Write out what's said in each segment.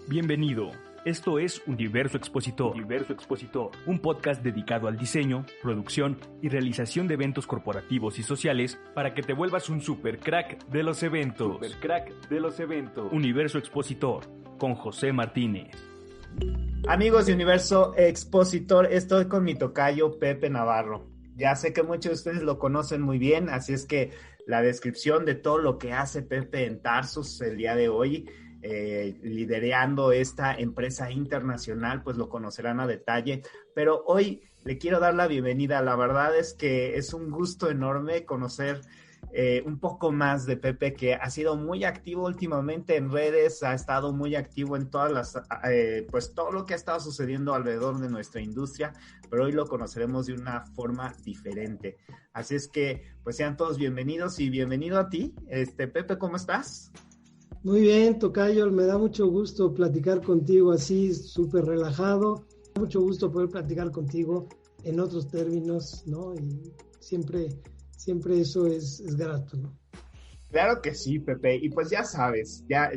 Bienvenido. Esto es Universo Expositor. Un podcast dedicado al diseño, producción y realización de eventos corporativos y sociales para que te vuelvas un super crack de los eventos. Universo Expositor con José Martínez. Amigos de Universo Expositor, estoy con mi tocayo Pepe Navarro. Ya sé que muchos de ustedes lo conocen muy bien, así es que la descripción de todo lo que hace Pepe en Tarsus el día de hoy, liderando esta empresa internacional, pues lo conocerán a detalle. Pero hoy le quiero dar la bienvenida. La verdad es que es un gusto enorme conocer un poco más de Pepe, que ha sido muy activo últimamente en redes, ha estado muy activo en todas las, pues todo lo que ha estado sucediendo alrededor de nuestra industria, pero hoy lo conoceremos de una forma diferente. Así es que, pues sean todos bienvenidos y bienvenido a ti. Pepe, ¿cómo estás? Muy bien, tocayo, me da mucho gusto platicar contigo así, súper relajado. Mucho gusto poder platicar contigo en otros términos, ¿no? Y siempre eso es grato, ¿no? Claro que sí, Pepe. Y pues ya sabes, ya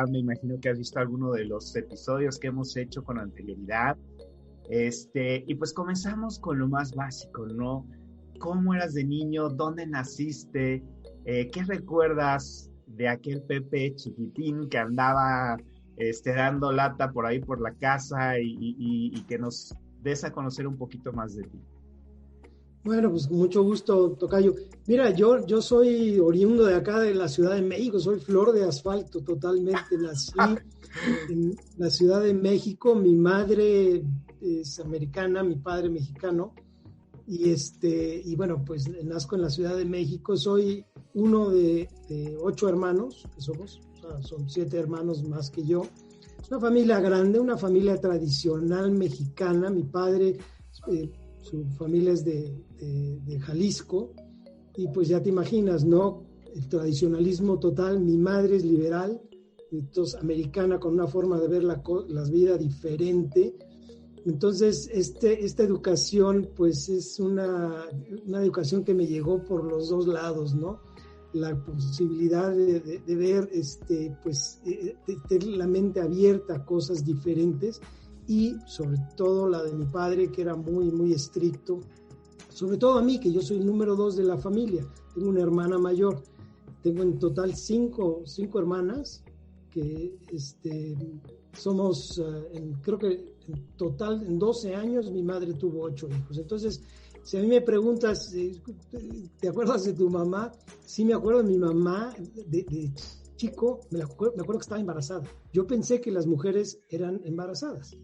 me imagino que has visto alguno de los episodios que hemos hecho con anterioridad. Y pues comenzamos con lo más básico, ¿no? ¿Cómo eras de niño? ¿Dónde naciste? ¿Qué recuerdas de aquel Pepe chiquitín que andaba dando lata por ahí por la casa y que nos des a conocer un poquito más de ti? Bueno, pues con mucho gusto, tocayo. Mira, yo soy oriundo de acá de la Ciudad de México, soy flor de asfalto totalmente. Nací en la Ciudad de México, mi madre es americana, mi padre mexicano, y bueno, pues nazco en la Ciudad de México. Soy uno de 8 hermanos que somos, o sea, son 7 hermanos más que yo. Es una familia grande, una familia tradicional mexicana. Mi padre, su familia es de Jalisco, y pues ya te imaginas, ¿no? El tradicionalismo total. Mi madre es liberal, entonces americana, con una forma de ver la vida diferente. Entonces, esta educación, pues es una educación que me llegó por los dos lados, ¿no? La posibilidad de ver, de tener la mente abierta a cosas diferentes, y sobre todo la de mi padre, que era muy, muy estricto, sobre todo a mí, que yo soy el número 2 de la familia. Tengo una hermana mayor. Tengo en total 5 hermanas, que somos, creo que en total, en 12 años, mi madre tuvo 8 hijos. Entonces, si a mí me preguntas, ¿te acuerdas de tu mamá? Sí, me acuerdo de mi mamá. De chico, me acuerdo que estaba embarazada. Yo pensé que las mujeres eran embarazadas.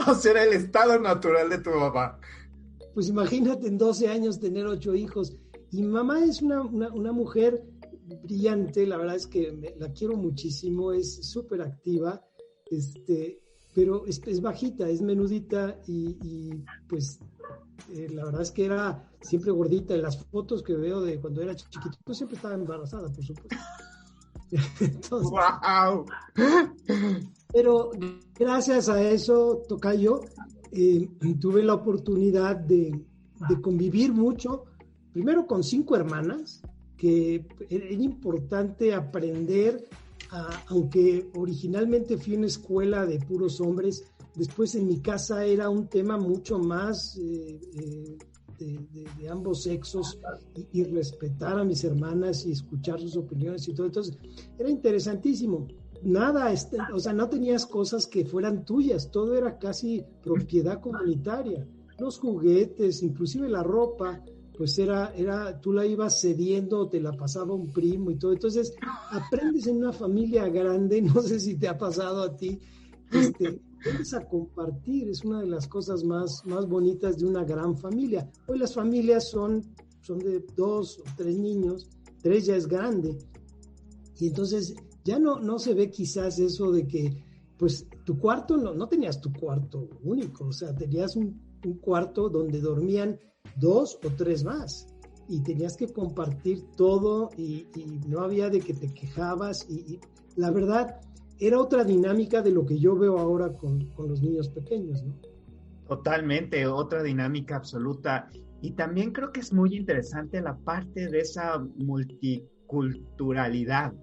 O sea, era el estado natural de tu mamá. Pues imagínate, en 12 años tener 8 hijos. Y mi mamá es una mujer brillante, la verdad es que la quiero muchísimo, es súper activa, pero es bajita, es menudita, y pues la verdad es que era siempre gordita. En las fotos que veo de cuando era chiquito, pues siempre estaba embarazada, por supuesto. Entonces, ¡wow! Pero gracias a eso, tocayo, tuve la oportunidad de convivir mucho, primero con 5 hermanas, que era importante aprender, aunque originalmente fui a una escuela de puros hombres. Después en mi casa era un tema mucho más de ambos sexos, y respetar a mis hermanas y escuchar sus opiniones y todo. Entonces era interesantísimo. Nada, o sea, no tenías cosas que fueran tuyas, todo era casi propiedad comunitaria. Los juguetes, inclusive la ropa, pues tú la ibas cediendo, te la pasaba un primo y todo. Entonces aprendes en una familia grande, no sé si te ha pasado a ti, aprendes a compartir. Es una de las cosas más bonitas de una gran familia. Hoy las familias son de 2 o 3 niños, 3 ya es grande, y entonces ya no se ve quizás eso de que, pues, tu cuarto, no tenías tu cuarto único, o sea, tenías un cuarto donde dormían 2 o 3 más, y tenías que compartir todo, y no había de que te quejabas, y la verdad era otra dinámica de lo que yo veo ahora con los niños pequeños, ¿no? Totalmente, otra dinámica absoluta. Y también creo que es muy interesante la parte de esa multiculturalidad.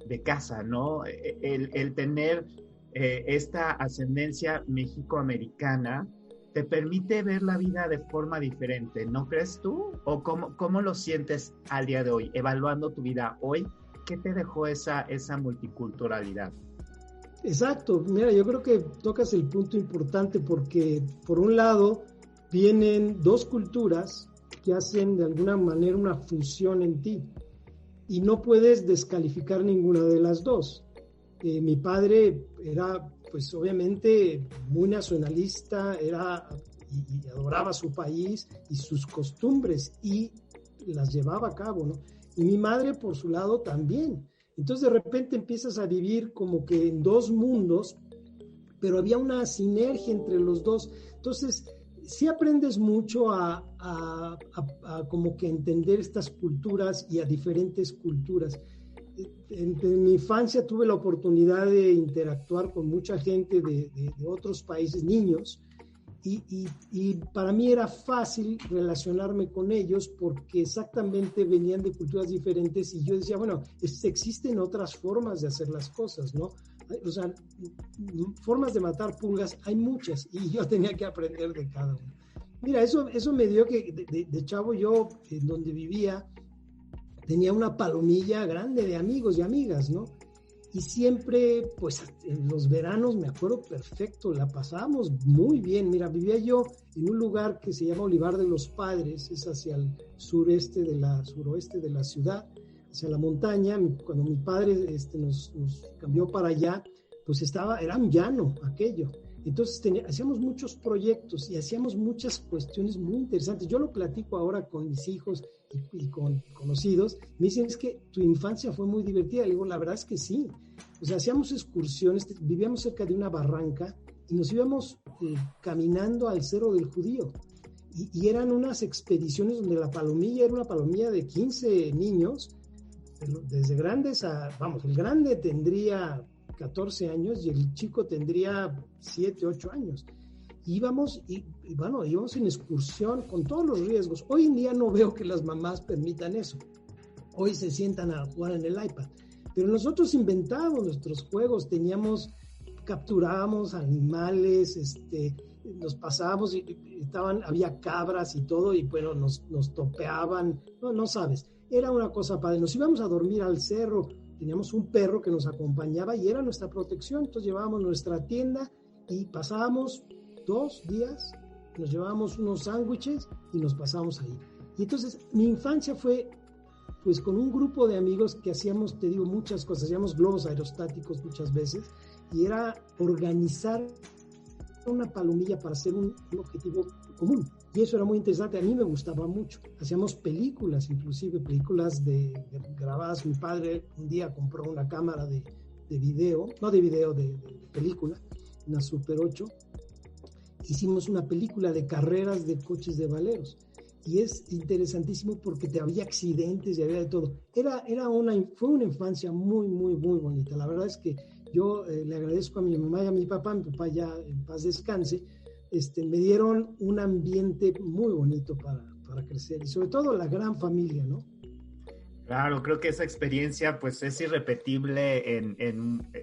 de casa, ¿no? El tener esta ascendencia mexicoamericana te permite ver la vida de forma diferente, ¿no crees tú? ¿O cómo lo sientes al día de hoy, evaluando tu vida hoy? ¿Qué te dejó esa multiculturalidad? Exacto, mira, yo creo que tocas el punto importante porque por un lado vienen dos culturas que hacen de alguna manera una fusión en ti y no puedes descalificar ninguna de las dos. Mi padre era, pues obviamente, muy nacionalista, y adoraba su país y sus costumbres y las llevaba a cabo, ¿no? Y mi madre, por su lado, también. Entonces, de repente empiezas a vivir como que en dos mundos, pero había una sinergia entre los dos. Entonces, sí aprendes mucho a como que entender estas culturas y a diferentes culturas. En mi infancia tuve la oportunidad de interactuar con mucha gente de otros países, niños, y para mí era fácil relacionarme con ellos porque exactamente venían de culturas diferentes y yo decía, bueno, existen otras formas de hacer las cosas, ¿no? O sea, formas de matar pulgas hay muchas y yo tenía que aprender de cada una. Mira, eso me dio que de chavo yo, en donde vivía, tenía una palomilla grande de amigos y amigas, ¿no? Y siempre, pues en los veranos, me acuerdo perfecto, la pasábamos muy bien. Mira, vivía yo en un lugar que se llama Olivar de los Padres, es hacia el suroeste de la ciudad, hacia la montaña. Cuando mi padre nos cambió para allá, pues era un llano aquello. Entonces hacíamos muchos proyectos y hacíamos muchas cuestiones muy interesantes. Yo lo platico ahora con mis hijos y con conocidos. Me dicen, es que tu infancia fue muy divertida. Le digo, la verdad es que sí. O sea, hacíamos excursiones, vivíamos cerca de una barranca y nos íbamos caminando al Cerro del Judío. Y eran unas expediciones donde la palomilla era una palomilla de 15 niños, desde grandes el grande tendría 14 años y el chico tendría 7, 8 años. Íbamos íbamos en excursión con todos los riesgos. Hoy en día no veo que las mamás permitan eso. Hoy se sientan a jugar en el iPad. Pero nosotros inventábamos nuestros juegos, capturábamos animales, nos pasábamos había cabras y todo, y bueno, nos topeaban, no sabes, era una cosa padre. Nos íbamos a dormir al cerro. Teníamos un perro que nos acompañaba y era nuestra protección, entonces llevábamos nuestra tienda y pasábamos 2 días, nos llevábamos unos sándwiches y nos pasábamos ahí. Y entonces mi infancia fue pues con un grupo de amigos que hacíamos, te digo, muchas cosas, hacíamos globos aerostáticos muchas veces y era organizar una palomilla para hacer un objetivo común. Y eso era muy interesante, a mí me gustaba mucho. Hacíamos películas, inclusive películas grabadas. Mi padre un día compró una cámara de película, una Super 8. Hicimos una película de carreras de coches de valeros. Y es interesantísimo porque había accidentes y había de todo. Fue una infancia muy, muy, muy bonita. La verdad es que yo le agradezco a mi mamá y a mi papá ya en paz descanse, me dieron un ambiente muy bonito para crecer y sobre todo la gran familia, ¿no? Claro, creo que esa experiencia pues es irrepetible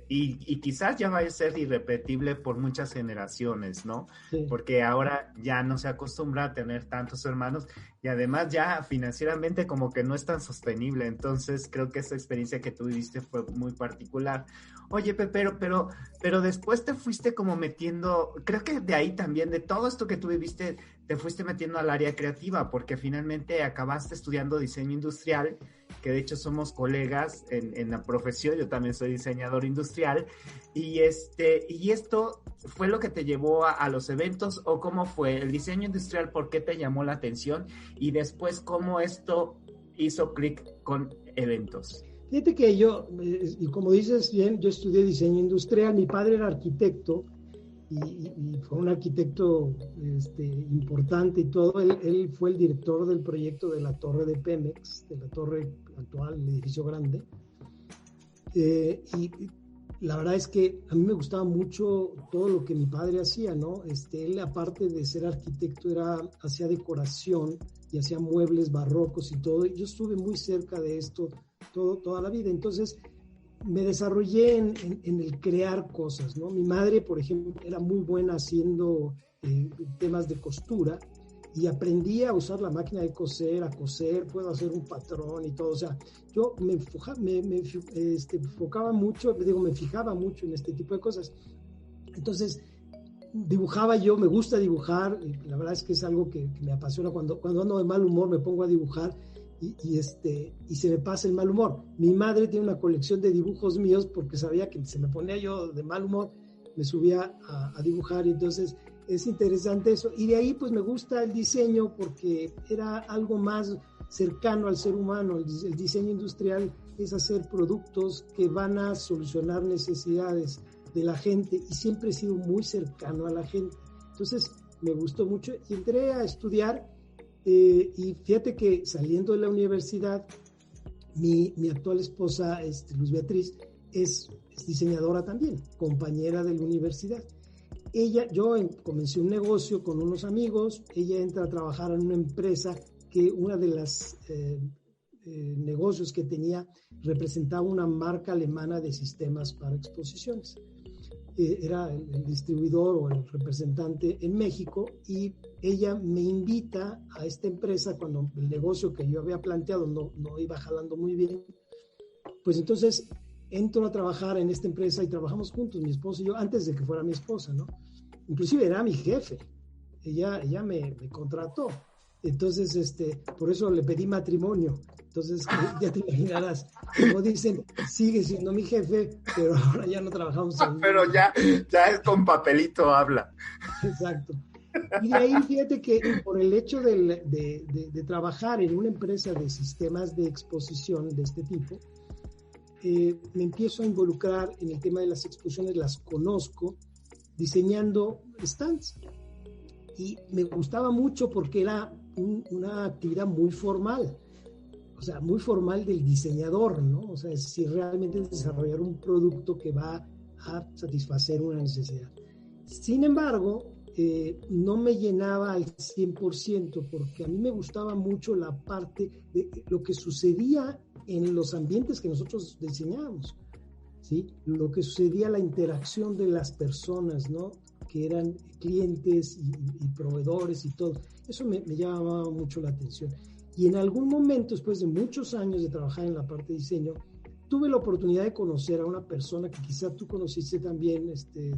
y quizás ya va a ser irrepetible por muchas generaciones, ¿no? Sí. Porque ahora ya no se acostumbra a tener tantos hermanos y además ya financieramente como que no es tan sostenible, entonces creo que esa experiencia que tú viviste fue muy particular. Oye, pero después te fuiste como metiendo, creo que de ahí también, de todo esto que tú viviste, te fuiste metiendo al área creativa, porque finalmente acabaste estudiando diseño industrial, que de hecho somos colegas en la profesión. Yo también soy diseñador industrial, y esto fue lo que te llevó a los eventos, o cómo fue el diseño industrial, por qué te llamó la atención, y después cómo esto hizo clic con eventos. Fíjate que yo, y como dices bien, yo estudié diseño industrial. Mi padre era arquitecto y fue un arquitecto importante y todo. Él fue el director del proyecto de la torre de Pemex, de la torre actual, el edificio grande. Y la verdad es que a mí me gustaba mucho todo lo que mi padre hacía, ¿no? Él, aparte de ser arquitecto, hacía decoración y hacía muebles barrocos y todo. Y yo estuve muy cerca de esto toda la vida. Entonces, me desarrollé en el crear cosas, ¿no? Mi madre, por ejemplo, era muy buena haciendo temas de costura y aprendí a usar la máquina de coser, a coser, puedo hacer un patrón y todo. O sea, yo me fijaba mucho en este tipo de cosas. Entonces, dibujaba yo, me gusta dibujar, la verdad es que es algo que me apasiona. Cuando ando de mal humor me pongo a dibujar y se me pasa el mal humor. Mi madre tiene una colección de dibujos míos porque sabía que se me ponía yo de mal humor, me subía a dibujar, y entonces es interesante eso. Y de ahí pues me gusta el diseño porque era algo más cercano al ser humano. El diseño industrial es hacer productos que van a solucionar necesidades de la gente y siempre he sido muy cercano a la gente. Entonces me gustó mucho y entré a estudiar y fíjate que saliendo de la universidad mi actual esposa, Luz Beatriz, es diseñadora también, compañera de la universidad. Yo comencé un negocio con unos amigos, ella entra a trabajar en una empresa que una de las negocios que tenía representaba una marca alemana de sistemas para exposiciones. Era el distribuidor o el representante en México, y ella me invita a esta empresa cuando el negocio que yo había planteado no iba jalando muy bien. Pues entonces entro a trabajar en esta empresa y trabajamos juntos, mi esposo y yo, antes de que fuera mi esposa, ¿no? Inclusive era mi jefe, ella me contrató. Entonces, por eso le pedí matrimonio. Entonces, ya te imaginarás, como dicen, sigue siendo mi jefe, pero ahora ya no trabajamos en... Pero ya es con papelito habla. Exacto. Y de ahí, fíjate que por el hecho de trabajar en una empresa de sistemas de exposición de este tipo, me empiezo a involucrar en el tema de las exposiciones, las conozco, diseñando stands. Y me gustaba mucho porque era una actividad muy formal, o sea, muy formal del diseñador, ¿no? O sea, es decir, realmente desarrollar un producto que va a satisfacer una necesidad. Sin embargo, no me llenaba al 100% porque a mí me gustaba mucho la parte de lo que sucedía en los ambientes que nosotros diseñábamos, ¿sí? Lo que sucedía, la interacción de las personas, ¿no? Que eran clientes y proveedores y todo. Eso me llamaba mucho la atención. Y en algún momento, después de muchos años de trabajar en la parte de diseño, tuve la oportunidad de conocer a una persona que quizá tú conociste también,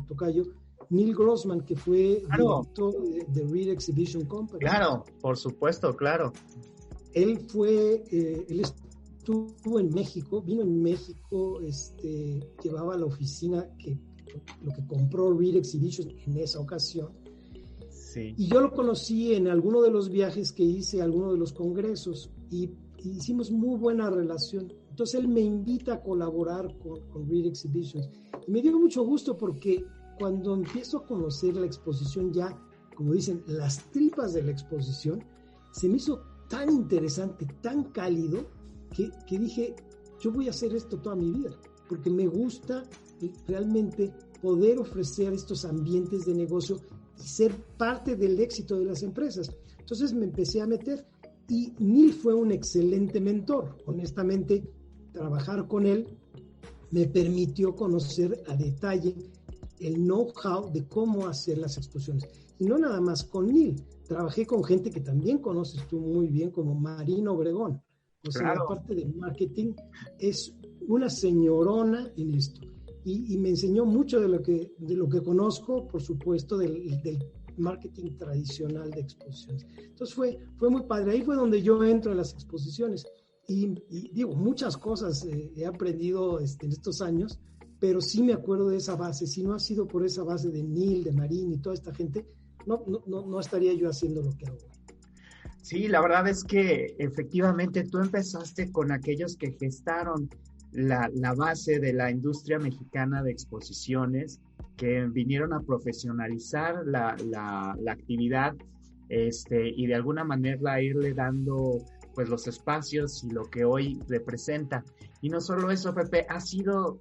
Tocayo, Neil Grossman, que fue director de Reed Exhibition Company. Claro, por supuesto, claro. Él estuvo en México, vino en México, llevaba la oficina lo que compró Reed Exhibition en esa ocasión. Sí. Y yo lo conocí en alguno de los viajes que hice, alguno de los congresos, y hicimos muy buena relación. Entonces él me invita a colaborar con Reed Exhibitions. Y me dio mucho gusto porque cuando empiezo a conocer la exposición ya, como dicen, las tripas de la exposición, se me hizo tan interesante, tan cálido, que dije, yo voy a hacer esto toda mi vida, porque me gusta realmente poder ofrecer estos ambientes de negocio y ser parte del éxito de las empresas. Entonces me empecé a meter y Neil fue un excelente mentor. Honestamente, trabajar con él me permitió conocer a detalle el know-how de cómo hacer las exposiciones. Y no nada más con Neil, trabajé con gente que también conoces tú muy bien, como Marina Obregón. O sea, claro, la parte de marketing es una señorona en esto. Y me enseñó mucho de lo que conozco, por supuesto, del marketing tradicional de exposiciones. Entonces fue muy padre. Ahí fue donde yo entro en las exposiciones. Y digo, muchas cosas he aprendido en estos años, pero sí me acuerdo de esa base. Si no ha sido por esa base de Neil, de Marín y toda esta gente, no estaría yo haciendo lo que hago. Sí, la verdad es que efectivamente tú empezaste con aquellos que gestaron la base de la industria mexicana de exposiciones, que vinieron a profesionalizar la actividad y de alguna manera irle dando pues los espacios y lo que hoy representa. Y no solo eso, Pepe, ha sido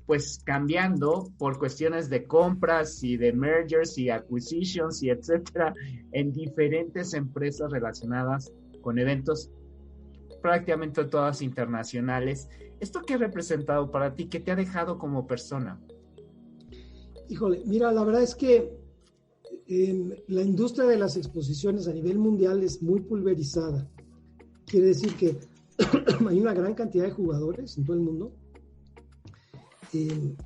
pues cambiando por cuestiones de compras y de mergers y acquisitions y etcétera en diferentes empresas relacionadas con eventos prácticamente todas internacionales. ¿Esto qué ha representado para ti? ¿Qué te ha dejado como persona? Híjole, mira, la verdad es que la industria de las exposiciones a nivel mundial es muy pulverizada. Quiere decir que hay una gran cantidad de jugadores en todo el mundo,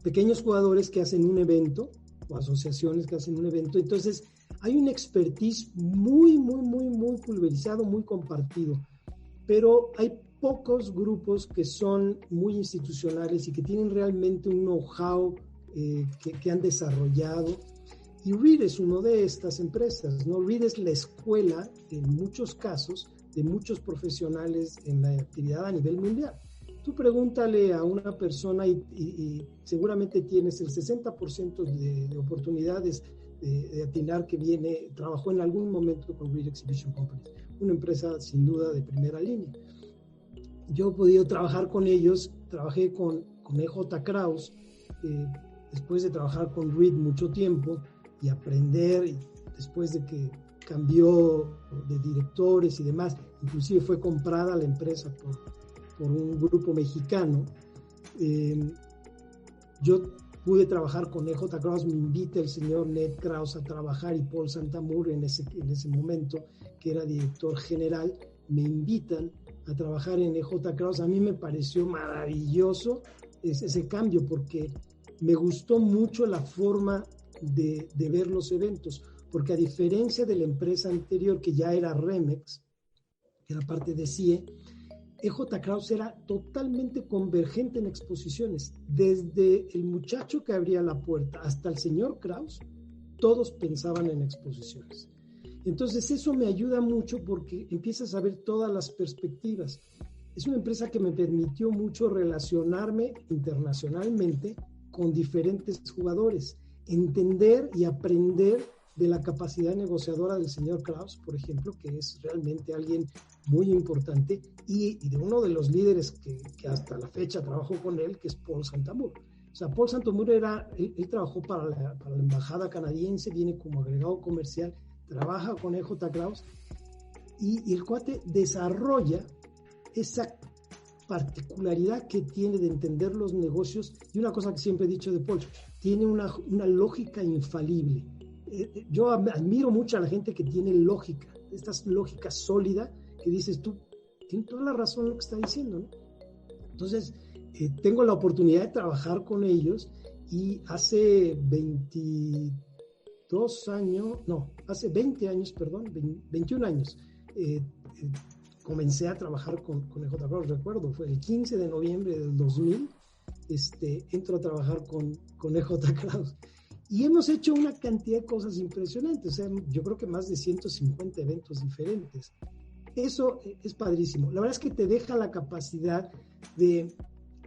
pequeños jugadores que hacen un evento o asociaciones que hacen un evento. Entonces hay un expertise muy pulverizado, muy compartido, pero hay pocos grupos que son muy institucionales y que tienen realmente un know-how que han desarrollado. Y REIT es una de estas empresas, ¿no? REIT es la escuela, en muchos casos, de muchos profesionales en la actividad a nivel mundial. Tú pregúntale a una persona y seguramente tienes el 60% de oportunidades de atinar que trabajó en algún momento con REIT Exhibition Company, una empresa sin duda de primera línea. Yo he podido trabajar con ellos, trabajé con EJ Krauss, después de trabajar con REIT mucho tiempo y aprender, y después de que cambió de directores y demás, inclusive fue comprada la empresa por un grupo mexicano. Yo pude trabajar con EJ Krauss, me invita el señor Ned Krauss a trabajar y Paul Santamur en ese momento, que era director general, me invitan a trabajar en EJ Krauss. A mí me pareció maravilloso ese cambio porque me gustó mucho la forma de ver los eventos, porque a diferencia de la empresa anterior que ya era Remex, que era parte de CIE, EJ Krauss era totalmente convergente en exposiciones. Desde el muchacho que abría la puerta hasta el señor Krauss, todos pensaban en exposiciones. Entonces eso me ayuda mucho porque empiezas a ver todas las perspectivas. Es una empresa que me permitió mucho relacionarme internacionalmente con diferentes jugadores, entender y aprender de la capacidad negociadora del señor Krauss, por ejemplo, que es realmente alguien muy importante, y de uno de los líderes que hasta la fecha trabajó con él, que es Paul Santamur. O sea, Paul Santamur él trabajó para la embajada canadiense, viene como agregado comercial, trabaja con EJ Krauss, y el cuate desarrolla esa particularidad que tiene de entender los negocios. Y una cosa que siempre he dicho de Paul, tiene una lógica infalible. Yo admiro mucho a la gente que tiene lógica, esta lógica sólida, que dices tú, tiene toda la razón lo que está diciendo, ¿no? Entonces, tengo la oportunidad de trabajar con ellos y hace 21 años, comencé a trabajar con EJ Krauss. Recuerdo, fue el 15 de noviembre del 2000, entro a trabajar con EJ Krauss. Y hemos hecho una cantidad de cosas impresionantes, o sea, yo creo que más de 150 eventos diferentes. Eso es padrísimo. La verdad es que te deja la capacidad de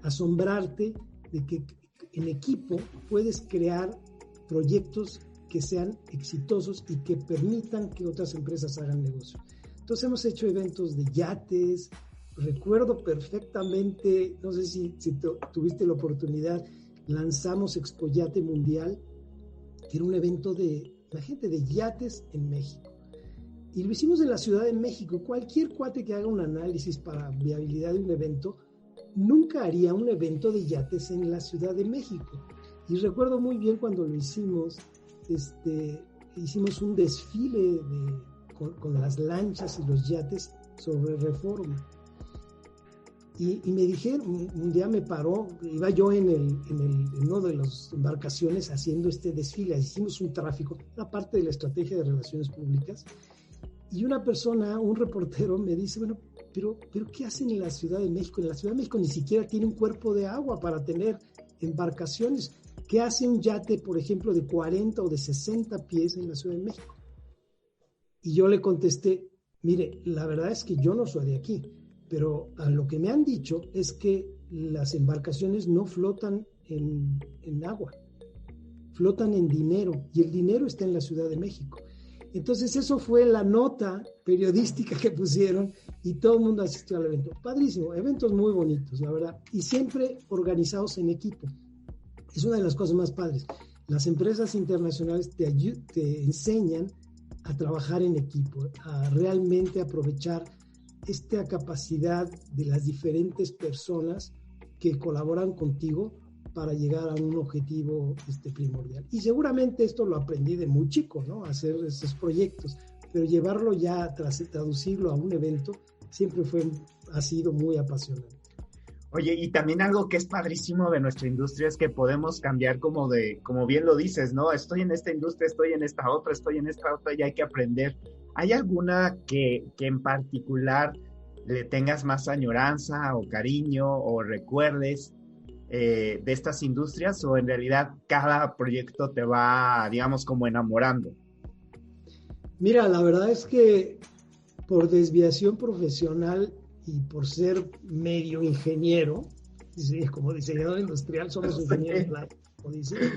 asombrarte de que en equipo puedes crear proyectos que sean exitosos y que permitan que otras empresas hagan negocio. Entonces hemos hecho eventos de yates. Recuerdo perfectamente, no sé si tuviste la oportunidad, lanzamos Expo Yate Mundial, que era un evento de yates en México. Y lo hicimos en la Ciudad de México. Cualquier cuate que haga un análisis para viabilidad de un evento, nunca haría un evento de yates en la Ciudad de México. Y recuerdo muy bien cuando lo hicimos, hicimos un desfile con las lanchas y los yates sobre Reforma. Y me dijeron, un día me paró, iba yo en uno de las embarcaciones haciendo este desfile, hicimos un tráfico, una parte de la estrategia de relaciones públicas, y una persona, un reportero, me dice, bueno, pero ¿qué hacen en la Ciudad de México? En la Ciudad de México ni siquiera tiene un cuerpo de agua para tener embarcaciones. ¿Qué hace un yate, por ejemplo, de 40 o de 60 pies en la Ciudad de México? Y yo le contesté, mire, la verdad es que yo no soy de aquí, pero a lo que me han dicho es que las embarcaciones no flotan en agua, flotan en dinero, y el dinero está en la Ciudad de México. Entonces eso fue la nota periodística que pusieron y todo el mundo asistió al evento. Padrísimo, eventos muy bonitos, la verdad, y siempre organizados en equipo. Es una de las cosas más padres. Las empresas internacionales te enseñan a trabajar en equipo, a realmente aprovechar esta capacidad de las diferentes personas que colaboran contigo para llegar a un objetivo primordial. Y seguramente esto lo aprendí de muy chico, ¿no? Hacer estos proyectos, pero llevarlo ya, traducirlo a un evento, siempre ha sido muy apasionante. Oye, y también algo que es padrísimo de nuestra industria es que podemos cambiar como bien lo dices, ¿no? Estoy en esta industria, estoy en esta otra y hay que aprender. ¿Hay alguna que en particular le tengas más añoranza o cariño o recuerdes de estas industrias, o en realidad cada proyecto te va, digamos, como enamorando? Mira, la verdad es que por desviación profesional y por ser medio ingeniero, como diseñador industrial, somos ingenieros, como dicen,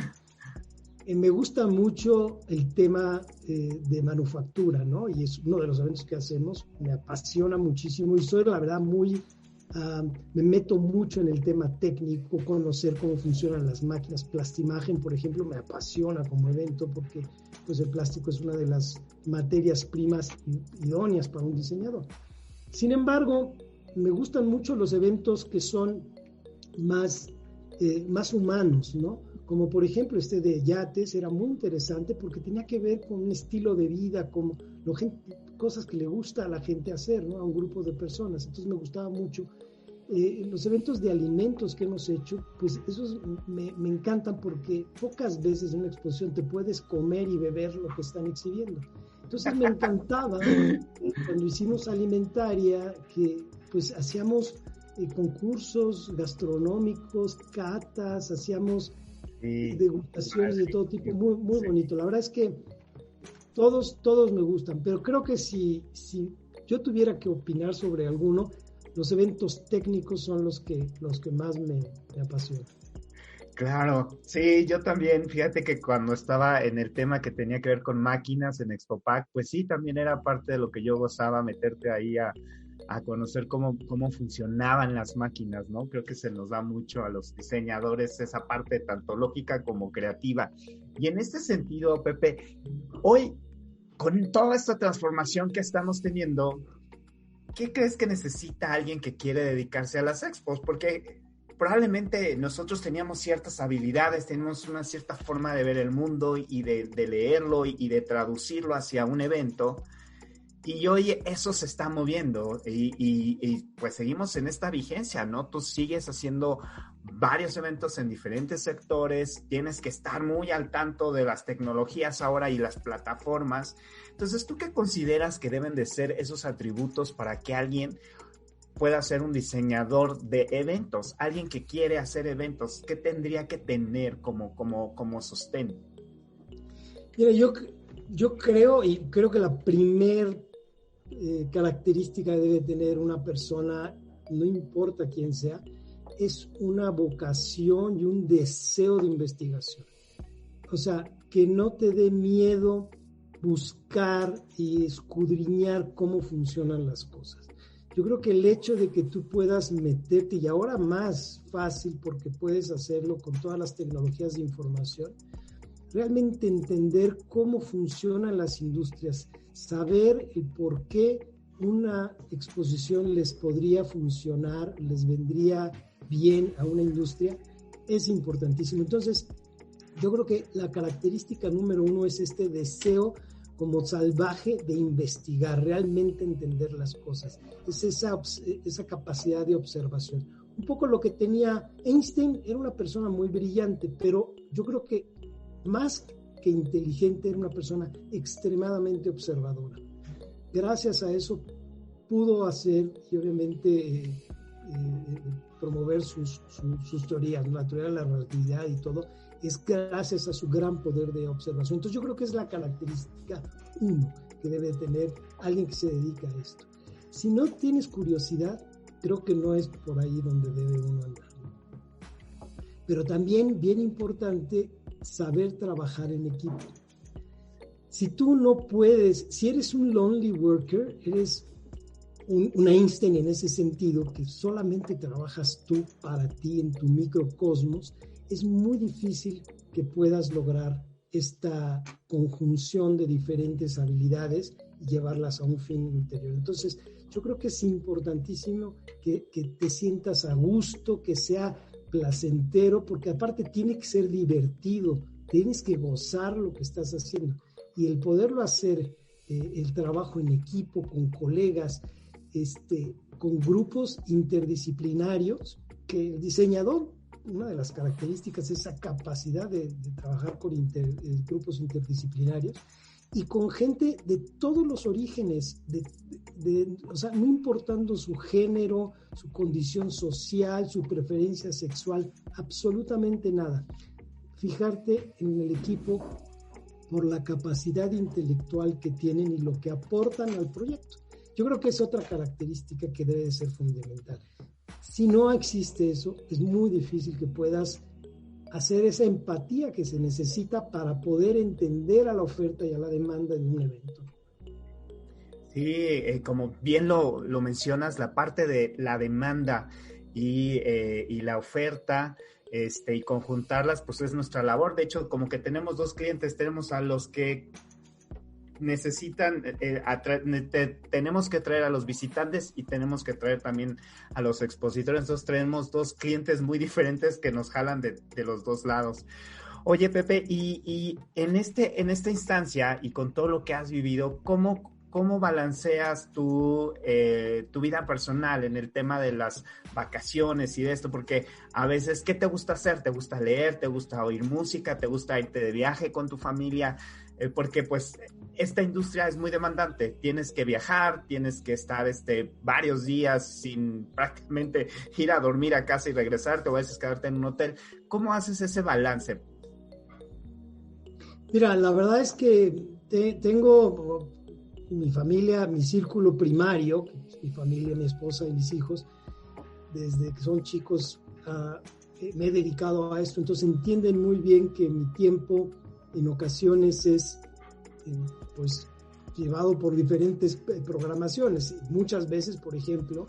me gusta mucho el tema de manufactura, ¿no? Y es uno de los eventos que hacemos, me apasiona muchísimo y soy, la verdad, me meto mucho en el tema técnico, conocer cómo funcionan las máquinas. Plastimagen, por ejemplo, me apasiona como evento porque pues, el plástico es una de las materias primas idóneas para un diseñador. Sin embargo, me gustan mucho los eventos que son más humanos, ¿no? Como por ejemplo de yates, era muy interesante porque tenía que ver con un estilo de vida, como cosas que le gusta a la gente hacer, ¿no? A un grupo de personas. Entonces me gustaba mucho. Los eventos de alimentos que hemos hecho, pues esos me encantan porque pocas veces en una exposición te puedes comer y beber lo que están exhibiendo. Entonces me encantaba cuando hicimos Alimentaria, que pues hacíamos concursos gastronómicos, catas, hacíamos degustaciones de todo tipo, muy, muy bonito. La verdad es que todos me gustan, pero creo que si yo tuviera que opinar sobre alguno, los eventos técnicos son los que más me apasionan. Claro, sí, yo también, fíjate que cuando estaba en el tema que tenía que ver con máquinas en Expopack, pues sí, también era parte de lo que yo gozaba, meterte ahí a conocer cómo funcionaban las máquinas, ¿no? Creo que se nos da mucho a los diseñadores esa parte tanto lógica como creativa. Y en este sentido, Pepe, hoy, con toda esta transformación que estamos teniendo, ¿qué crees que necesita alguien que quiere dedicarse a las expos? Porque probablemente nosotros teníamos ciertas habilidades, tenemos una cierta forma de ver el mundo y de leerlo y de traducirlo hacia un evento, y hoy eso se está moviendo y pues seguimos en esta vigencia, ¿no? Tú sigues haciendo varios eventos en diferentes sectores, tienes que estar muy al tanto de las tecnologías ahora y las plataformas. Entonces, ¿tú qué consideras que deben de ser esos atributos para que alguien pueda ser un diseñador de eventos? Alguien que quiere hacer eventos, ¿qué tendría que tener como sostén? Mira, yo creo que la primer característica que debe tener una persona, no importa quién sea, es una vocación y un deseo de investigación. O sea, que no te dé miedo buscar y escudriñar cómo funcionan las cosas. Yo creo que el hecho de que tú puedas meterte, y ahora más fácil porque puedes hacerlo con todas las tecnologías de información, realmente entender cómo funcionan las industrias, saber el por qué una exposición les podría funcionar, les vendría bien a una industria, es importantísimo. Entonces, yo creo que la característica número uno es este deseo como salvaje de investigar, realmente entender las cosas. Es esa capacidad de observación. Un poco lo que tenía Einstein, era una persona muy brillante, pero yo creo que más que inteligente, era una persona extremadamente observadora. Gracias a eso pudo hacer y obviamente promover sus teorías, la teoría de la relatividad y todo, es gracias a su gran poder de observación. Entonces yo creo que es la característica uno que debe tener alguien que se dedica a esto. Si no tienes curiosidad, creo que no es por ahí donde debe uno andar. Pero también, bien importante, saber trabajar en equipo. Si tú no puedes, si eres un lonely worker, eres un Einstein en ese sentido, que solamente trabajas tú para ti en tu microcosmos, es muy difícil que puedas lograr esta conjunción de diferentes habilidades y llevarlas a un fin interior. Entonces, Yo creo que es importantísimo que te sientas a gusto, que sea placentero, porque aparte tiene que ser divertido, tienes que gozar lo que estás haciendo. Y el poderlo hacer, el trabajo en equipo, con colegas, con grupos interdisciplinarios, que el diseñador, una de las características es esa capacidad de trabajar con grupos interdisciplinarios y con gente de todos los orígenes, o sea, no importando su género, su condición social, su preferencia sexual, absolutamente nada. Fijarte en el equipo por la capacidad intelectual que tienen y lo que aportan al proyecto. Yo creo que es otra característica que debe de ser fundamental. Si no existe eso, es muy difícil que puedas hacer esa empatía que se necesita para poder entender a la oferta y a la demanda en un evento. Sí, como bien lo mencionas, la parte de la demanda y la oferta, y conjuntarlas, pues es nuestra labor. De hecho, como que tenemos dos clientes, tenemos a los que necesitan, tenemos que traer a los visitantes y tenemos que traer también a los expositores. Entonces tenemos dos clientes muy diferentes que nos jalan de los dos lados. Oye, Pepe, y en esta instancia y con todo lo que has vivido, ¿cómo balanceas tu vida personal en el tema de las vacaciones y de esto? Porque a veces, ¿qué te gusta hacer? ¿Te gusta leer? ¿Te gusta oír música? ¿Te gusta irte de viaje con tu familia? Porque pues esta industria es muy demandante. Tienes que viajar, tienes que estar varios días sin prácticamente ir a dormir a casa y regresarte o a veces quedarte en un hotel. ¿Cómo haces ese balance? Mira, la verdad es que tengo mi familia, mi círculo primario, mi familia, mi esposa y mis hijos, desde que son chicos me he dedicado a esto, entonces entienden muy bien que mi tiempo en ocasiones es pues llevado por diferentes programaciones. Muchas veces, por ejemplo,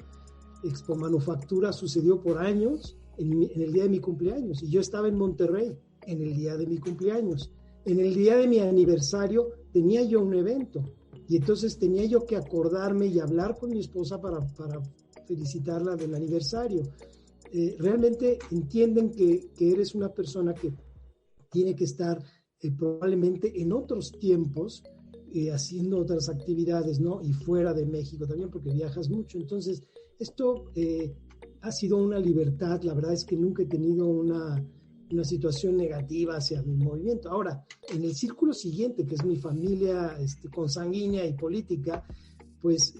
Expo Manufactura sucedió por años en el día de mi cumpleaños y yo estaba en Monterrey en el día de mi cumpleaños. En el día de mi aniversario tenía yo un evento y entonces tenía yo que acordarme y hablar con mi esposa para felicitarla del aniversario. Realmente entienden que eres una persona que tiene que estar probablemente en otros tiempos haciendo otras actividades, ¿no? Y fuera de México también, porque viajas mucho. Entonces, esto ha sido una libertad. La verdad es que nunca he tenido una situación negativa hacia mi movimiento. Ahora, en el círculo siguiente, que es mi familia consanguínea y política, pues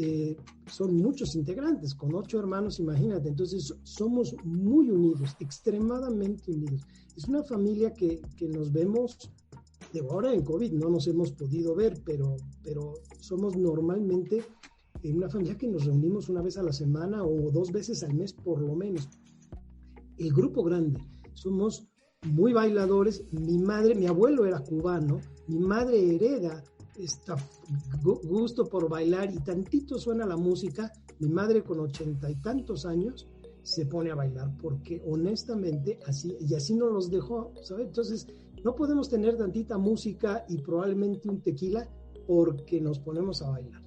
son muchos integrantes, con 8 hermanos, imagínate. Entonces, somos muy unidos, extremadamente unidos. Es una familia que nos vemos, ahora en COVID no nos hemos podido ver, pero somos normalmente una familia que nos reunimos una vez a la semana o 2 veces al mes por lo menos. El grupo grande, somos muy bailadores. Mi abuelo era cubano, mi madre hereda gusto por bailar y tantito suena la música. Mi madre con 80 y tantos años se pone a bailar porque honestamente así nos los dejó, ¿sabes? Entonces no podemos tener tantita música y probablemente un tequila porque nos ponemos a bailar.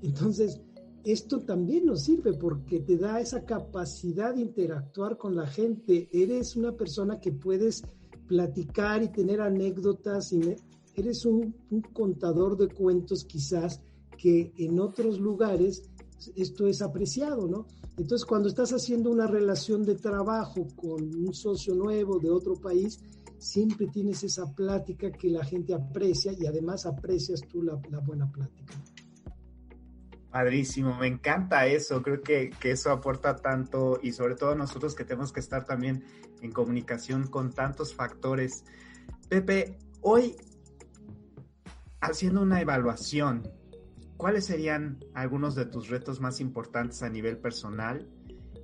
Entonces esto también nos sirve porque te da esa capacidad de interactuar con la gente. Eres una persona que puedes platicar y tener anécdotas y eres un contador de cuentos quizás que en otros lugares esto es apreciado, ¿no? Entonces cuando estás haciendo una relación de trabajo con un socio nuevo de otro país, siempre tienes esa plática que la gente aprecia y además aprecias tú la buena plática. Padrísimo, me encanta eso, creo que eso aporta tanto y sobre todo nosotros que tenemos que estar también en comunicación con tantos factores. Pepe, hoy haciendo una evaluación, ¿cuáles serían algunos de tus retos más importantes a nivel personal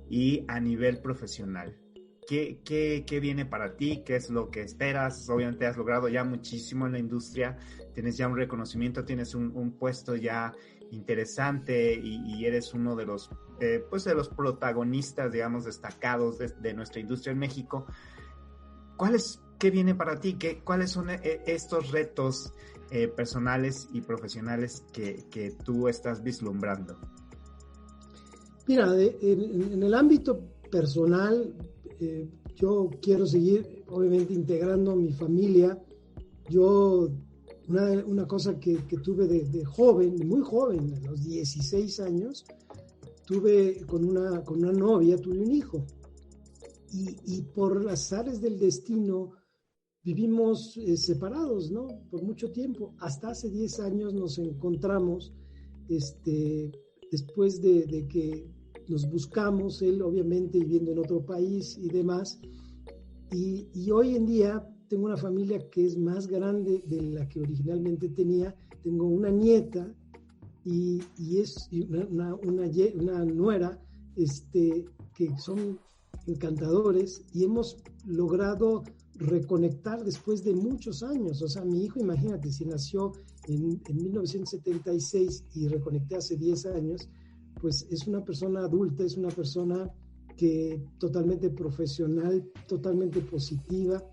y a nivel profesional? ¿Qué viene para ti? ¿Qué es lo que esperas? Obviamente has logrado ya muchísimo en la industria, tienes ya un reconocimiento, tienes un puesto ya interesante y eres uno de los protagonistas, digamos, destacados de nuestra industria en México. ¿Qué viene para ti? ¿Cuáles son estos retos personales y profesionales que tú estás vislumbrando? Mira, en el ámbito personal, yo quiero seguir, obviamente, integrando a mi familia. Yo, una cosa que tuve de joven, muy joven, a los 16 años, tuve con una novia, tuve un hijo. Y por azares del destino, vivimos separados, ¿no? Por mucho tiempo. Hasta hace 10 años nos encontramos, después de que nos buscamos, él obviamente viviendo en otro país y demás. Y hoy en día tengo una familia que es más grande de la que originalmente tenía. Tengo una nieta y una nuera, que son encantadores, y hemos logrado reconectar después de muchos años. O sea, mi hijo, imagínate, si nació en 1976 y reconecté hace 10 años, pues es una persona adulta, es una persona que totalmente profesional, totalmente positiva.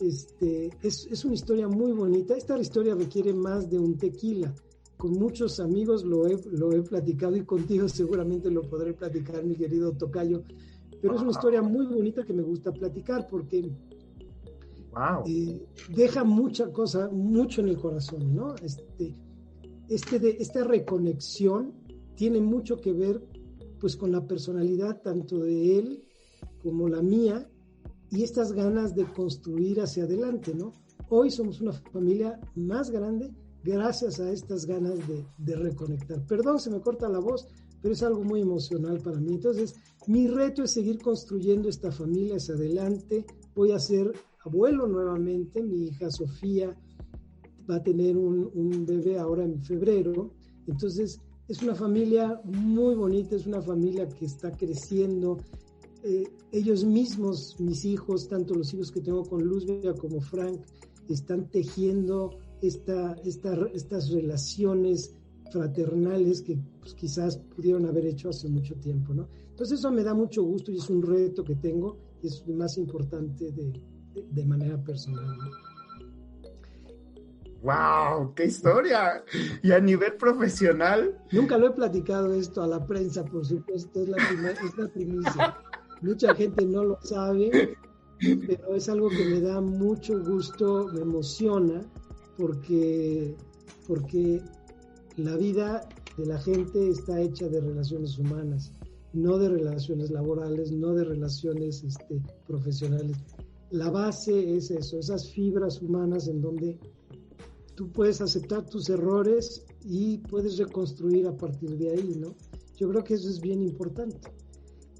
Es una historia muy bonita. Esta historia requiere más de un tequila. Con muchos amigos lo he platicado, y contigo seguramente lo podré platicar, mi querido tocayo. Pero es una historia muy bonita que me gusta platicar porque deja mucho en el corazón, ¿no? Esta reconexión tiene mucho que ver, pues, con la personalidad tanto de él como la mía, y estas ganas de construir hacia adelante, ¿no? Hoy somos una familia más grande gracias a estas ganas de reconectar. Perdón, se me corta la voz, pero es algo muy emocional para mí. Entonces, mi reto es seguir construyendo esta familia hacia adelante. Voy a ser abuelo nuevamente. Mi hija Sofía va a tener un bebé ahora en febrero. Entonces, es una familia muy bonita, es una familia que está creciendo. Ellos mismos, mis hijos, tanto los hijos que tengo con Luzbia como Frank, están tejiendo estas relaciones fraternales que, pues, quizás pudieron haber hecho hace mucho tiempo, ¿no? Entonces eso me da mucho gusto y es un reto que tengo, y es más importante de manera personal, ¿no? ¡Wow! ¡Qué historia! Y a nivel profesional... Nunca lo he platicado esto a la prensa, por supuesto, es la primicia. Mucha gente no lo sabe, pero es algo que me da mucho gusto, me emociona, porque la vida de la gente está hecha de relaciones humanas, no de relaciones laborales, no de relaciones profesionales. La base es eso, esas fibras humanas en donde tú puedes aceptar tus errores y puedes reconstruir a partir de ahí, ¿no? Yo creo que eso es bien importante.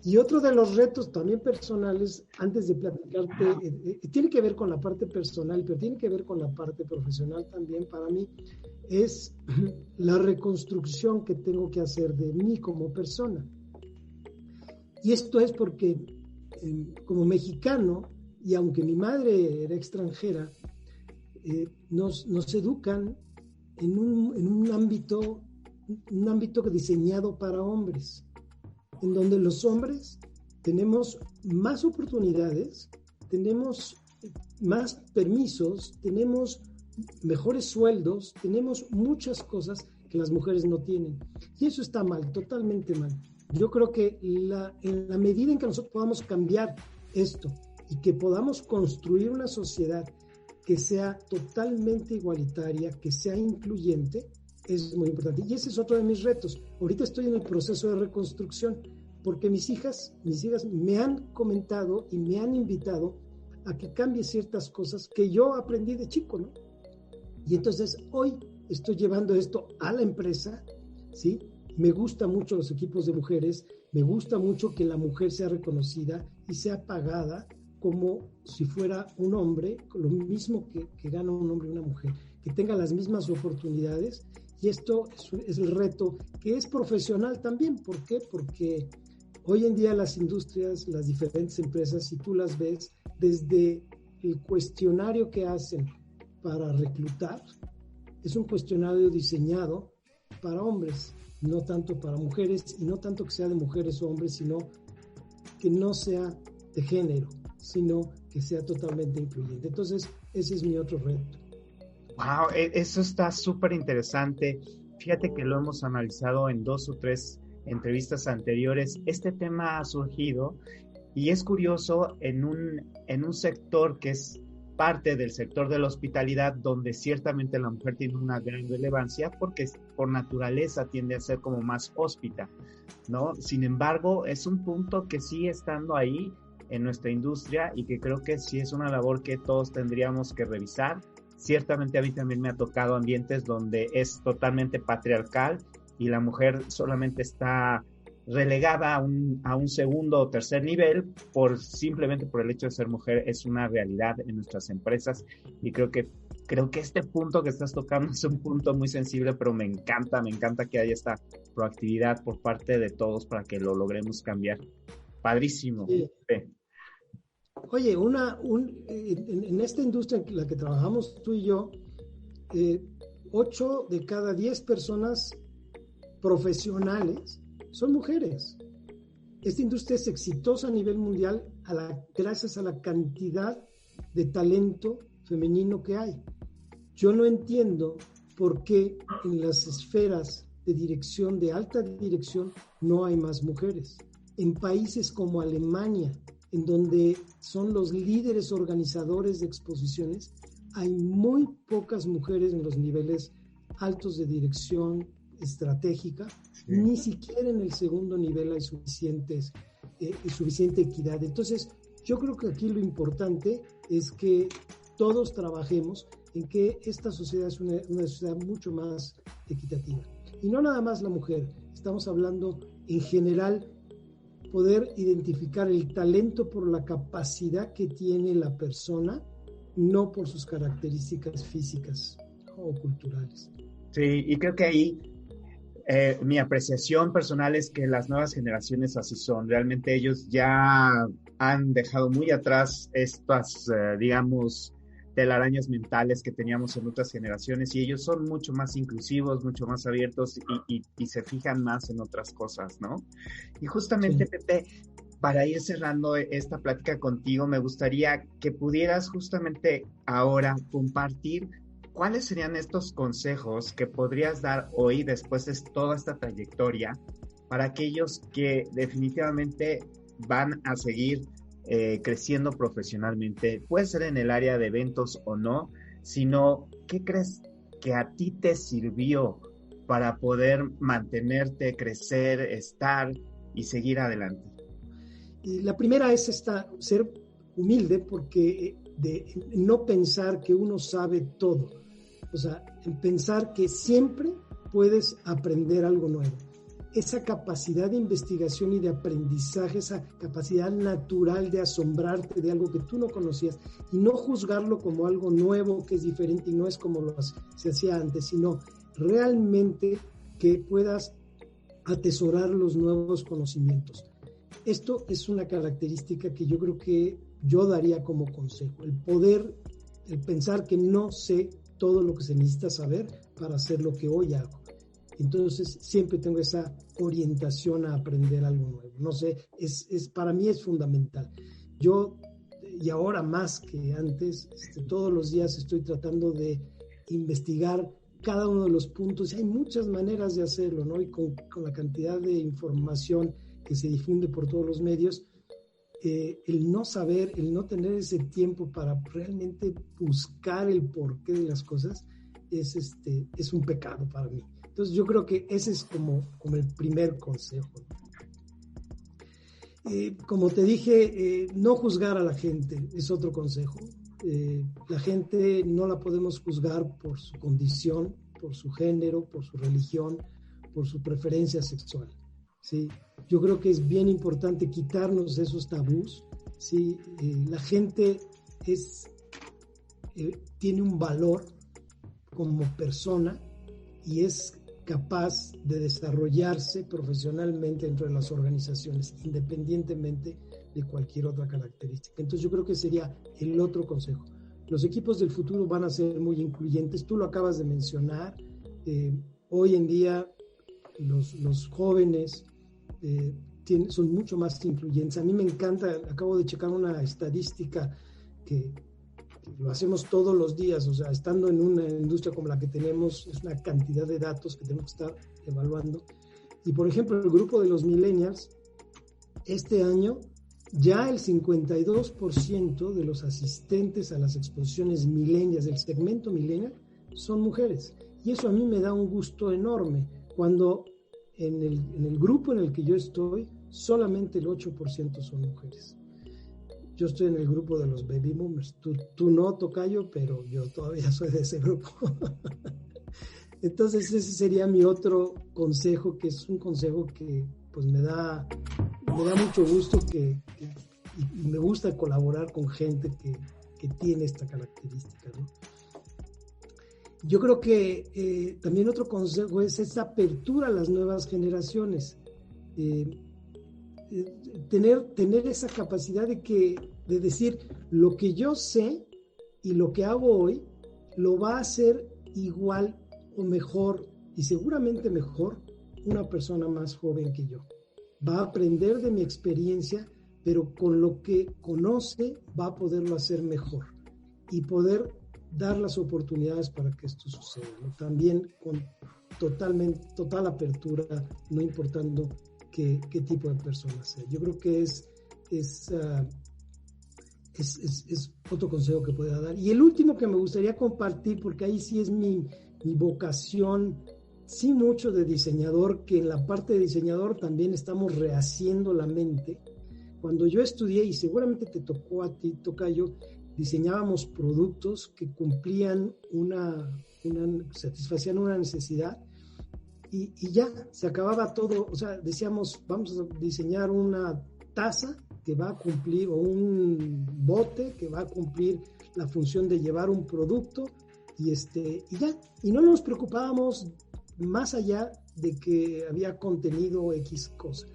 Y otro de los retos también personales, antes de platicarte, tiene que ver con la parte personal, pero tiene que ver con la parte profesional también para mí, es la reconstrucción que tengo que hacer de mí como persona. Y esto es porque como mexicano, y aunque mi madre era extranjera, nos educan en un ámbito diseñado para hombres, en donde los hombres tenemos más oportunidades, tenemos más permisos, tenemos mejores sueldos, tenemos muchas cosas que las mujeres no tienen. Y eso está mal, totalmente mal. Yo creo que en la medida en que nosotros podamos cambiar esto y que podamos construir una sociedad que sea totalmente igualitaria, que sea incluyente, es muy importante. Y ese es otro de mis retos. Ahorita estoy en el proceso de reconstrucción porque mis hijas me han comentado y me han invitado a que cambie ciertas cosas que yo aprendí de chico, ¿no? Y entonces hoy estoy llevando esto a la empresa, ¿sí? Me gustan mucho los equipos de mujeres, me gusta mucho que la mujer sea reconocida y sea pagada como si fuera un hombre, lo mismo que gana un hombre y una mujer, que tenga las mismas oportunidades. Y esto es el reto que es profesional también. ¿Por qué? Porque hoy en día las industrias, las diferentes empresas, si tú las ves, desde el cuestionario que hacen para reclutar, es un cuestionario diseñado para hombres, no tanto para mujeres, y no tanto que sea de mujeres o hombres, sino que no sea de género, sino que sea totalmente incluyente. Entonces, ese es mi otro reto. Wow, eso está súper interesante. Fíjate que lo hemos analizado en 2 o 3 entrevistas anteriores, este tema ha surgido y es curioso en un sector que es parte del sector de la hospitalidad, donde ciertamente la mujer tiene una gran relevancia porque por naturaleza tiende a ser como más hóspita, ¿no? Sin embargo, es un punto que sigue estando ahí en nuestra industria y que creo que sí es una labor que todos tendríamos que revisar. Ciertamente a mí también me ha tocado ambientes donde es totalmente patriarcal y la mujer solamente está relegada a un segundo o tercer nivel simplemente por el hecho de ser mujer. Es una realidad en nuestras empresas y creo que este punto que estás tocando es un punto muy sensible, pero me encanta que haya esta proactividad por parte de todos para que lo logremos cambiar. Padrísimo. Sí. Oye, en esta industria en la que trabajamos tú y yo, 8 de cada 10 personas profesionales son mujeres. Esta industria es exitosa a nivel mundial gracias a la cantidad de talento femenino que hay. Yo no entiendo por qué en las esferas de dirección, de alta dirección, no hay más mujeres. En países como Alemania, en donde son los líderes organizadores de exposiciones, hay muy pocas mujeres en los niveles altos de dirección estratégica. Sí. Ni siquiera en el segundo nivel hay suficiente equidad. Entonces, yo creo que aquí lo importante es que todos trabajemos en que esta sociedad es una sociedad mucho más equitativa. Y no nada más la mujer, estamos hablando en general, poder identificar el talento por la capacidad que tiene la persona, no por sus características físicas o culturales. Sí, y creo que ahí mi apreciación personal es que las nuevas generaciones así son. Realmente ellos ya han dejado muy atrás estas, digamos, telarañas mentales que teníamos en otras generaciones, y ellos son mucho más inclusivos, mucho más abiertos y se fijan más en otras cosas, ¿no? Y justamente, sí. Pepe, para ir cerrando esta plática contigo, me gustaría que pudieras justamente ahora compartir cuáles serían estos consejos que podrías dar hoy, después de toda esta trayectoria, para aquellos que definitivamente van a seguir creciendo profesionalmente. Puede ser en el área de eventos o no, sino ¿qué crees que a ti te sirvió para poder mantenerte, crecer, estar y seguir adelante? Y la primera es ser humilde, porque de no pensar que uno sabe todo. O sea, en pensar que siempre puedes aprender algo nuevo. Esa capacidad de investigación y de aprendizaje, esa capacidad natural de asombrarte de algo que tú no conocías y no juzgarlo como algo nuevo, que es diferente y no es como se hacía antes, sino realmente que puedas atesorar los nuevos conocimientos. Esto es una característica que yo creo que yo daría como consejo, el pensar que no sé todo lo que se necesita saber para hacer lo que hoy hago. Entonces, siempre tengo esa orientación a aprender algo nuevo. No sé, para mí es fundamental. Yo, y ahora más que antes, todos los días estoy tratando de investigar cada uno de los puntos. Hay muchas maneras de hacerlo, ¿no? Y con la cantidad de información que se difunde por todos los medios, el no saber, el no tener ese tiempo para realmente buscar el porqué de las cosas, es un pecado para mí. Entonces yo creo que ese es como el primer consejo. Como te dije, no juzgar a la gente es otro consejo. La gente no la podemos juzgar por su condición, por su género, por su religión, por su preferencia sexual, ¿sí? Yo creo que es bien importante quitarnos esos tabús, ¿sí? La gente tiene un valor como persona y es capaz de desarrollarse profesionalmente dentro de las organizaciones, independientemente de cualquier otra característica. Entonces yo creo que sería el otro consejo. Los equipos del futuro van a ser muy incluyentes, tú lo acabas de mencionar. Hoy en día los jóvenes son mucho más incluyentes. A mí me encanta, acabo de checar una estadística que lo hacemos todos los días, o sea, estando en una industria como la que tenemos, es una cantidad de datos que tenemos que estar evaluando, Y por ejemplo, el grupo de los millennials, este año ya el 52% de los asistentes a las exposiciones millennials del segmento millennial son mujeres. Y eso a mí me da un gusto enorme, cuando en el grupo en el que yo estoy, solamente el 8% son mujeres. Yo estoy en el grupo de los baby boomers. Tú no, tocayo, pero yo todavía soy de ese grupo. Entonces ese sería mi otro consejo, que es un consejo que pues me da mucho gusto, y me gusta colaborar con gente que tiene esta característica, ¿no? Yo creo que también otro consejo es esa apertura a las nuevas generaciones. Tener esa capacidad de decir, lo que yo sé y lo que hago hoy lo va a hacer igual o mejor, y seguramente mejor, una persona más joven que yo. Va a aprender de mi experiencia, pero con lo que conoce va a poderlo hacer mejor y poder dar las oportunidades para que esto suceda, ¿no? También con total apertura, no importando qué tipo de persona sea. Yo creo que es otro consejo que pueda dar. Y el último que me gustaría compartir, porque ahí sí es mi vocación, sí mucho de diseñador, que en la parte de diseñador también estamos rehaciendo la mente. Cuando yo estudié, y seguramente te tocó a ti, tocayo, diseñábamos productos que cumplían satisfacían una necesidad, y ya, se acababa todo. O sea, decíamos, vamos a diseñar una taza que va a cumplir, o un bote que va a cumplir la función de llevar un producto, y ya, y no nos preocupábamos más allá de que había contenido X cosa.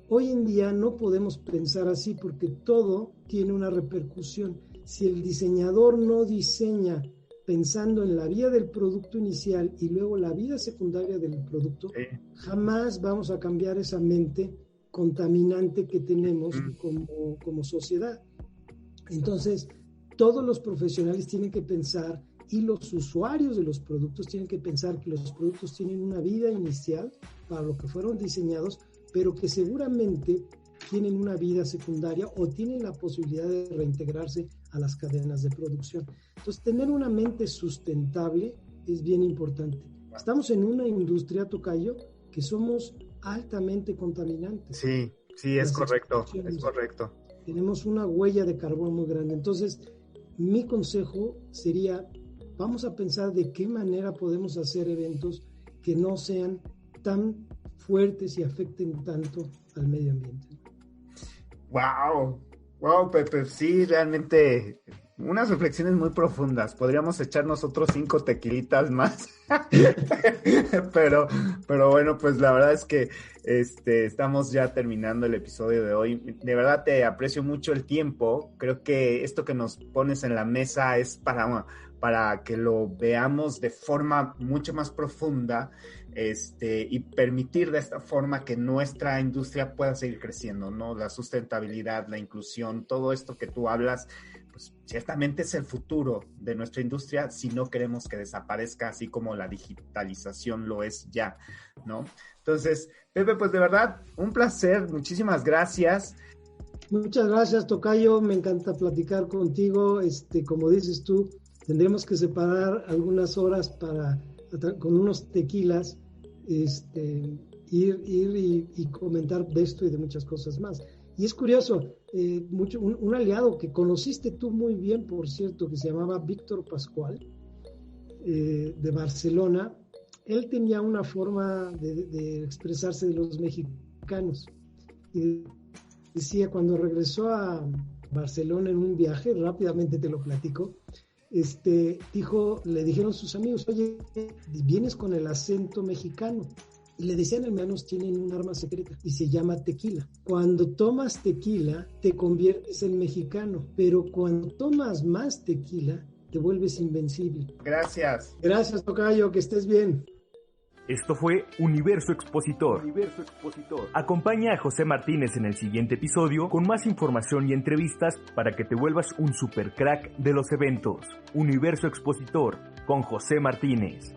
Hoy en día no podemos pensar así, porque todo tiene una repercusión. Si el diseñador no diseña pensando en la vida del producto inicial y luego la vida secundaria del producto, jamás vamos a cambiar esa mente contaminante que tenemos como sociedad. Entonces, todos los profesionales tienen que pensar, y los usuarios de los productos tienen que pensar, que los productos tienen una vida inicial para lo que fueron diseñados, pero que seguramente tienen una vida secundaria o tienen la posibilidad de reintegrarse a las cadenas de producción. Entonces, tener una mente sustentable es bien importante. Estamos en una industria, tocayo, que somos altamente contaminantes. Sí, es correcto. Tenemos una huella de carbón muy grande. Entonces, mi consejo sería, vamos a pensar de qué manera podemos hacer eventos que no sean tan fuertes y afecten tanto al medio ambiente. Wow, Pepe, sí, realmente unas reflexiones muy profundas. Podríamos echarnos otros 5 tequilitas más. pero bueno, pues la verdad es que estamos ya terminando el episodio de hoy. De verdad te aprecio mucho el tiempo. Creo que esto que nos pones en la mesa es para que lo veamos de forma mucho más profunda, y permitir de esta forma que nuestra industria pueda seguir creciendo, ¿no? La sustentabilidad, la inclusión, todo esto que tú hablas, pues ciertamente es el futuro de nuestra industria si no queremos que desaparezca, así como la digitalización lo es ya, ¿no? Entonces, Pepe, pues de verdad, un placer, muchísimas gracias. Muchas gracias, tocayo, me encanta platicar contigo. Como dices tú, tendremos que separar algunas horas con unos tequilas, ir y comentar de esto y de muchas cosas más. Y es curioso, un aliado que conociste tú muy bien, por cierto, que se llamaba Víctor Pascual, de Barcelona. Él tenía una forma de expresarse de los mexicanos. Y decía, cuando regresó a Barcelona en un viaje, rápidamente te lo platico, le dijeron sus amigos, oye, vienes con el acento mexicano. Y le decían, hermanos, tienen un arma secreta y se llama tequila. Cuando tomas tequila, te conviertes en mexicano, pero cuando tomas más tequila, te vuelves invencible. Gracias. Gracias, tocayo, que estés bien. Esto fue Universo Expositor. Acompaña a José Martínez en el siguiente episodio con más información y entrevistas para que te vuelvas un super crack de los eventos. Universo Expositor con José Martínez.